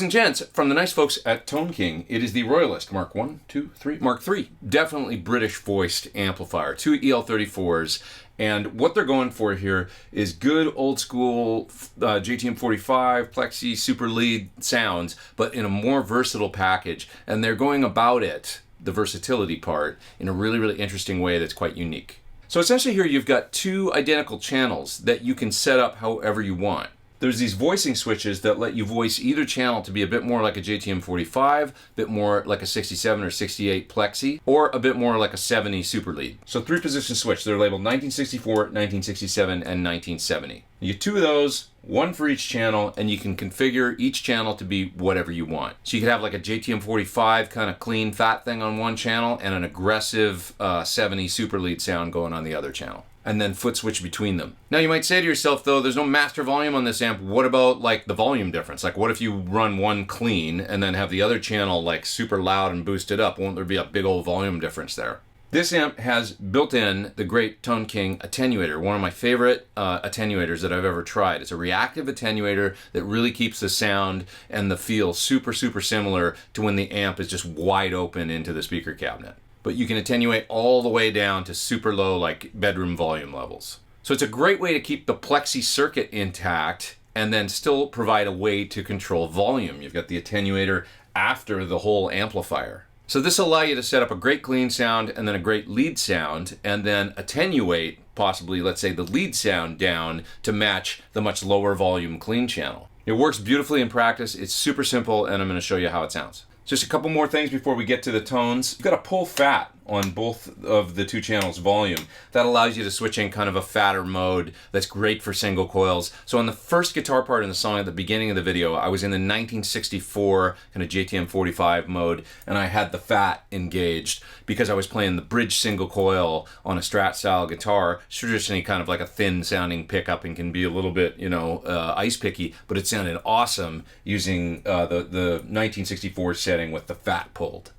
and gents, from the nice folks at Tone King, it is the Royalist Mark 1, 2, 3, Mark 3. Definitely British voiced amplifier, 2 EL34s. And what they're going for here is good old school JTM 45 Plexi super lead sounds, but in a more versatile package. And they're going about it, the versatility part, in a really, really interesting way that's quite unique. So essentially here you've got two identical channels that you can set up however you want. There's these voicing switches that let you voice either channel to be a bit more like a JTM 45, a bit more like a 67 or 68 Plexi, or a bit more like a 70 super lead. So 3-position switch. They're labeled 1964, 1967, and 1970. You get 2 of those, 1 for each channel, and you can configure each channel to be whatever you want. So you could have like a JTM 45 kind of clean fat thing on one channel and an aggressive 70 super lead sound going on the other channel, and then foot switch between them. Now you might say to yourself though, there's no master volume on this amp. What about like the volume difference? Like what if you run one clean and then have the other channel like super loud and boosted up? Won't there be a big old volume difference there? This amp has built in the great Tone King attenuator, one of my favorite attenuators that I've ever tried. It's a reactive attenuator that really keeps the sound and the feel super, super similar to when the amp is just wide open into the speaker cabinet. But you can attenuate all the way down to super low, like bedroom volume levels. So it's a great way to keep the Plexi circuit intact and then still provide a way to control volume. You've got the attenuator after the whole amplifier. So this will allow you to set up a great clean sound and then a great lead sound, and then attenuate possibly, let's say, the lead sound down to match the much lower volume clean channel. It works beautifully in practice. It's super simple, and I'm going to show you how it sounds. Just a couple more things before we get to the tones. You've got a pull fat on both of the 2 channels volume. That allows you to switch in kind of a fatter mode that's great for single coils. So on the first guitar part in the song at the beginning of the video, I was in the 1964 kind of JTM 45 mode, and I had the fat engaged because I was playing the bridge single coil on a Strat style guitar. It's traditionally kind of like a thin sounding pickup and can be a little bit, you know, ice picky, but it sounded awesome using the 1964 setting with the fat pulled.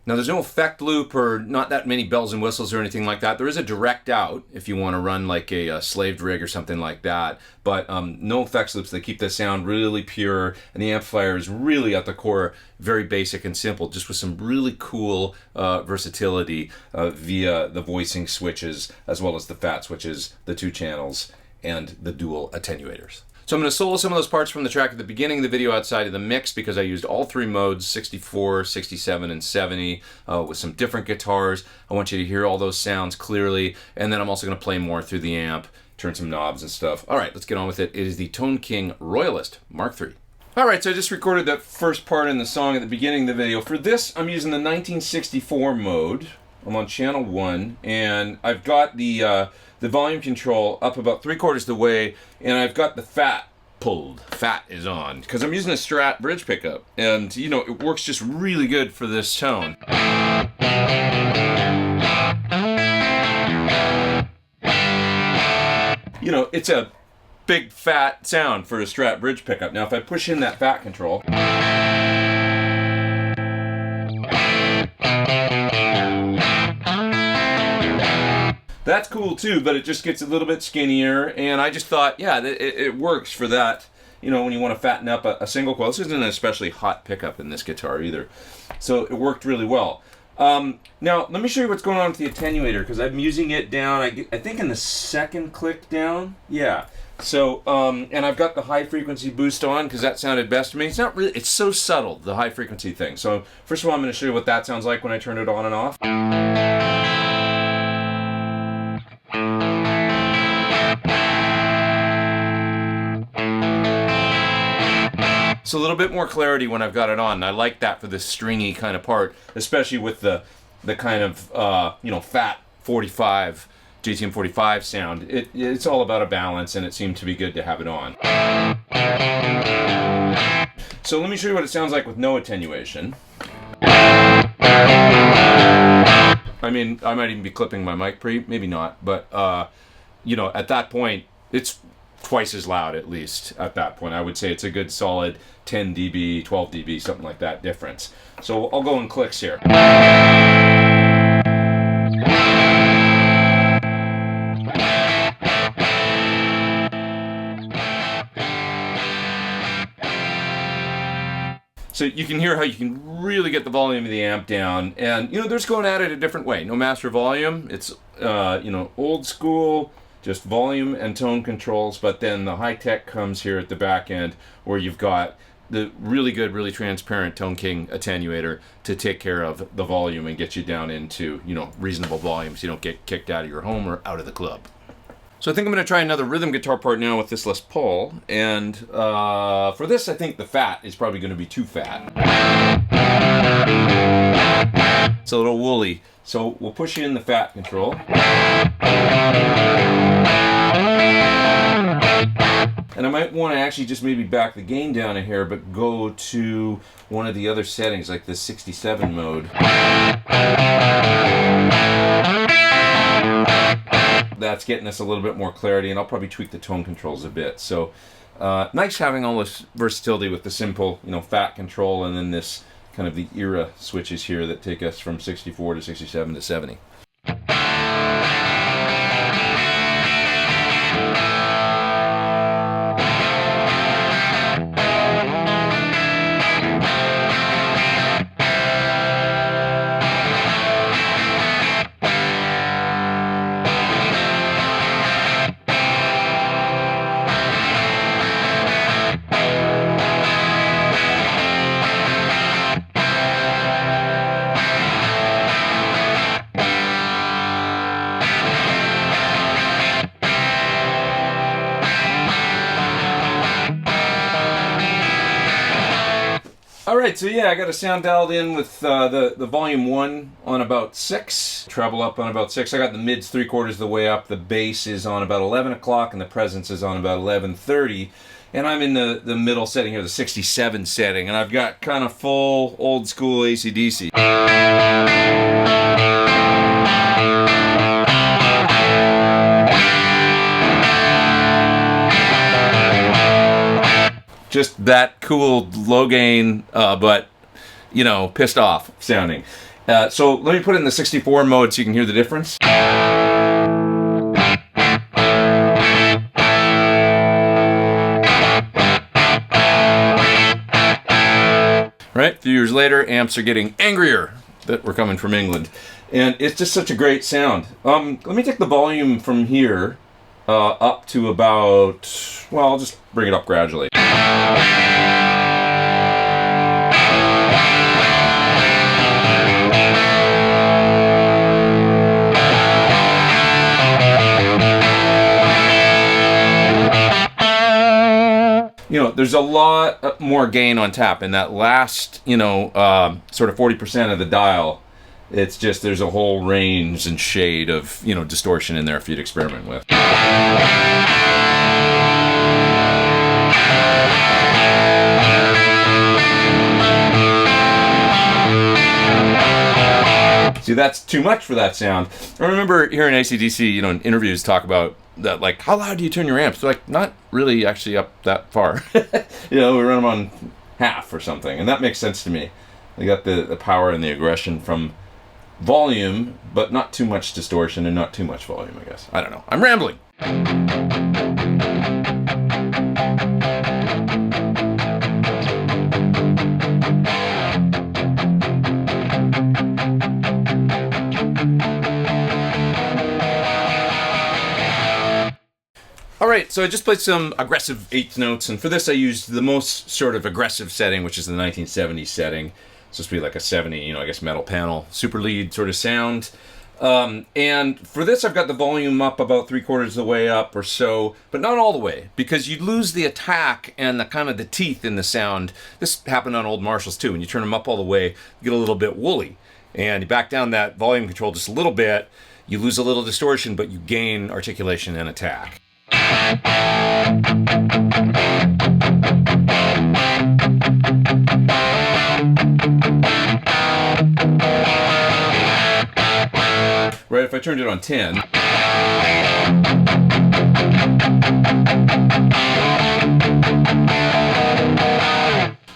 Now there's no effect loop or not that many bells and whistles or anything like that. There is a direct out if you want to run like a slaved rig or something like that, but no effects loops. They keep the sound really pure, and the amplifier is really at the core very basic and simple, just with some really cool versatility via the voicing switches as well as the fat switches, the 2 channels, and the dual attenuators. So I'm going to solo some of those parts from the track at the beginning of the video outside of the mix because I used all 3 modes, 64, 67, and 70, with some different guitars. I want you to hear all those sounds clearly, and then I'm also going to play more through the amp, turn some knobs and stuff. All right, let's get on with it. It is the Tone King Royalist Mark III. All right, so I just recorded that first part in the song at the beginning of the video. For this, I'm using the 1964 mode. I'm on channel 1, and I've got the volume control up about 3/4 the way, and I've got the fat pulled. Fat is on, because I'm using a Strat bridge pickup, and you know, it works just really good for this tone. You know, it's a big fat sound for a Strat bridge pickup. Now if I push in that fat control, that's cool too, but it just gets a little bit skinnier, and I just thought, yeah, it works for that, you know, when you want to fatten up a single coil. This isn't an especially hot pickup in this guitar either, so it worked really well. Now, let me show you what's going on with the attenuator, because I'm using it down, I think in the 2nd click down, yeah. So, and I've got the high frequency boost on, because that sounded best to me. It's not really, it's so subtle, the high frequency thing. So, first of all, I'm going to show you what that sounds like when I turn it on and off. So a little bit more clarity when I've got it on. I like that for this stringy kind of part, especially with the kind of you know, fat 45 JTM 45 sound. It's all about a balance, and it seemed to be good to have it on. So let me show you what it sounds like with no attenuation. I mean, I might even be clipping my mic pre, maybe not, but you know, at that point, it's twice as loud at least at that point. I would say it's a good solid 10 dB, 12 dB, something like that difference. So I'll go in clicks here. So you can hear how you can really get the volume of the amp down, and you know, they're just going at it a different way. No master volume. It's you know, old school, just volume and tone controls. But then the high tech comes here at the back end, where you've got the really good, really transparent Tone King attenuator to take care of the volume and get you down into, you know, reasonable volumes. You don't get kicked out of your home or out of the club. So I think I'm going to try another rhythm guitar part now with this Les Paul, and for this I think the fat is probably going to be too fat. It's a little woolly, so we'll push in the fat control. And I might want to actually just maybe back the gain down a hair, but go to one of the other settings, like the 67 mode. That's getting us a little bit more clarity, and I'll probably tweak the tone controls a bit. So nice having all this versatility with the simple, you know, fat control, and then this kind of the era switches here that take us from 64 to 67 to 70. Alright, so yeah, I got a sound dialed in with the volume 1 on about 6, treble up on about 6. I got the mids 3/4 of the way up, the bass is on about 11 o'clock, and the presence is on about 11:30. And I'm in the middle setting here, the 67 setting, and I've got kind of full old school AC/DC. Just that cool low gain, but you know, pissed off sounding. So let me put it in the 64 mode so you can hear the difference. Right, a few years later, amps are getting angrier that we're coming from England, and it's just such a great sound. Let me take the volume from here up to about, well, I'll just bring it up gradually. You know, there's a lot more gain on tap in that last, you know, sort of 40% of the dial. It's just, there's a whole range and shade of, you know, distortion in there for you to experiment with. See, that's too much for that sound. I remember hearing AC/DC, you know, in interviews talk about that, like, how loud do you turn your amps? They're like, not really actually up that far. You know, we run them on half or something, and that makes sense to me. They got the power and the aggression from volume, but not too much distortion and not too much volume, I guess. I don't know. I'm rambling. Alright, so I just played some aggressive eighth notes, and for this I used the most sort of aggressive setting, which is the 1970s setting. It's supposed to be like a 70, you know, I guess metal panel, super lead sort of sound. And for this I've got the volume up about 3/4 of the way up or so, but not all the way, because you lose the attack and the kind of the teeth in the sound. This happened on old Marshalls too. When you turn them up all the way, you get a little bit woolly. And you back down that volume control just a little bit, you lose a little distortion, but you gain articulation and attack. Right right, if I turned it on 10.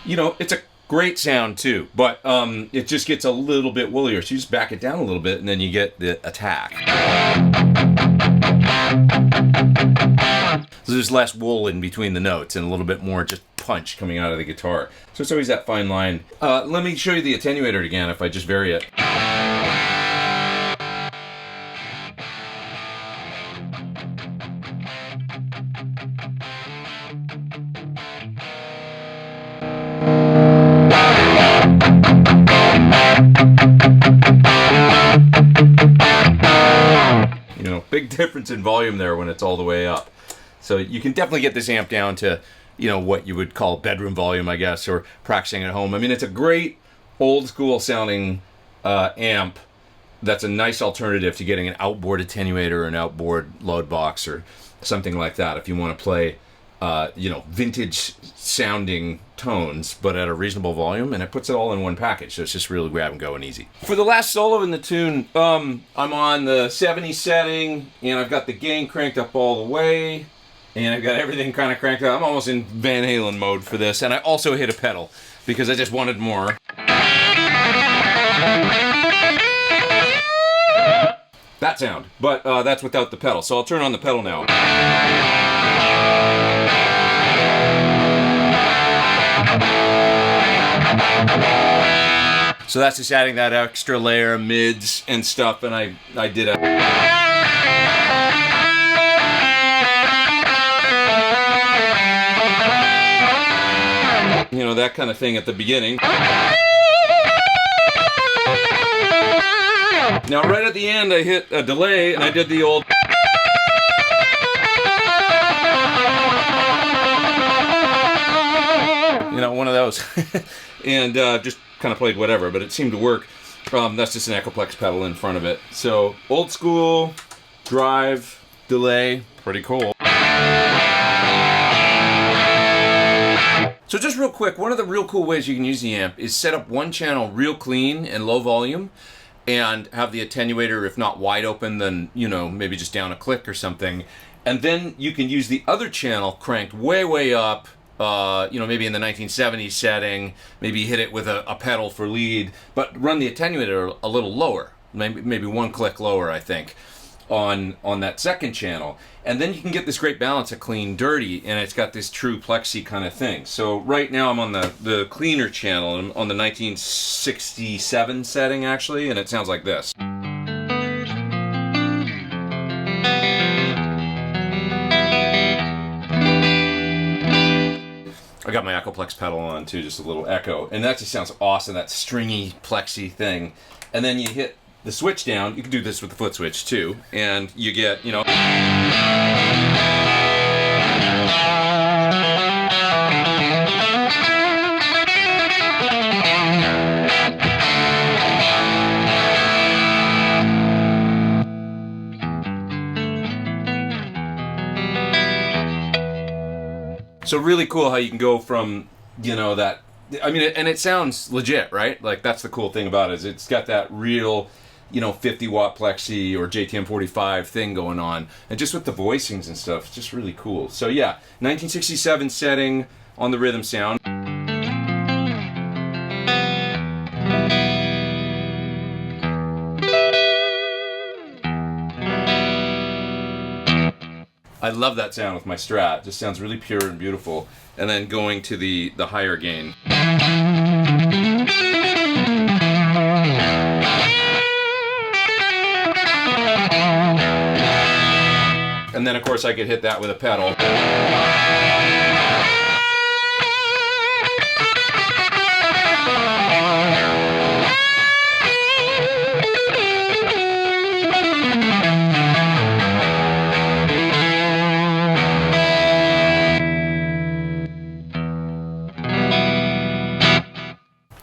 You know, it's a great sound too, but it just gets a little bit woolier. So you just back it down a little bit and then you get the attack. So there's less wool in between the notes and a little bit more just punch coming out of the guitar. So it's always that fine line. Let me show you the attenuator again if I just vary it. You know, big difference in volume there when it's all the way up. So you can definitely get this amp down to, you know, what you would call bedroom volume, I guess, or practicing at home. I mean, it's a great old school sounding amp that's a nice alternative to getting an outboard attenuator or an outboard load box or something like that if you want to play, you know, vintage sounding tones, but at a reasonable volume, and it puts it all in one package, so it's just really grab and go and easy. For the last solo in the tune, I'm on the 70 setting, and I've got the gain cranked up all the way, and I've got everything kind of cranked up. I'm almost in Van Halen mode for this, and I also hit a pedal, because I just wanted more. That sound, but that's without the pedal, so I'll turn on the pedal now. So that's just adding that extra layer of mids and stuff, and I did a... You know, that kind of thing at the beginning. Now right at the end I hit a delay and I did the old... You know, one of those. And just kind of played whatever, but it seemed to work. That's just an Echoplex pedal in front of it. So, old school, drive, delay, pretty cool. So just real quick, one of the real cool ways you can use the amp is set up one channel real clean and low volume and have the attenuator, if not wide open, then, you know, maybe just down a click or something. And then you can use the other channel cranked way, way up, you know, maybe in the 1970s setting, maybe hit it with a pedal for lead, but run the attenuator a little lower, maybe one click lower, I think, on that second channel. And then you can get this great balance of clean, dirty, and it's got this true plexi kind of thing. So right now I'm on the cleaner channel, I'm on the 1967 setting actually, and it sounds like this. I got my Echoplex pedal on too, just a little echo, and that just sounds awesome, that stringy plexi thing. And then you hit the switch down, you can do this with the foot switch too, and you get, you know... So really cool how you can go from, you know, that, I mean, and it sounds legit, right? Like, that's the cool thing about it, is it's got that real, you know, 50 watt plexi or JTM 45 thing going on. And just with the voicings and stuff, it's just really cool. So yeah, 1967 setting on the rhythm sound. I love that sound with my Strat. It just sounds really pure and beautiful. And then going to the higher gain. And then of course I could hit that with a pedal.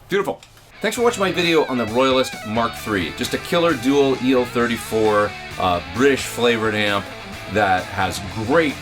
Beautiful. Thanks for watching my video on the Royalist Mark III. Just a killer dual EL34 British flavored amp that has great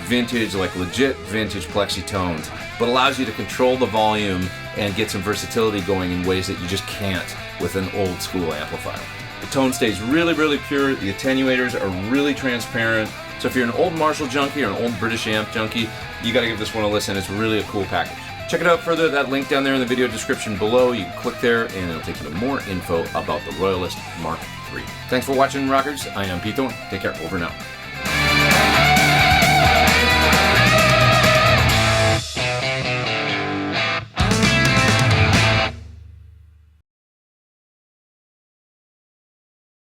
vintage, like legit vintage plexi tones, but allows you to control the volume and get some versatility going in ways that you just can't with an old school amplifier. The tone stays really, really pure. The attenuators are really transparent. So if you're an old Marshall junkie or an old British amp junkie, you got to give this one a listen. It's really a cool package. Check it out further. That link down there in the video description below. You can click there and it'll take you to more info about the Royalist Mark III. Thanks for watching, rockers. I am Pete Thorn. Take care. Over now.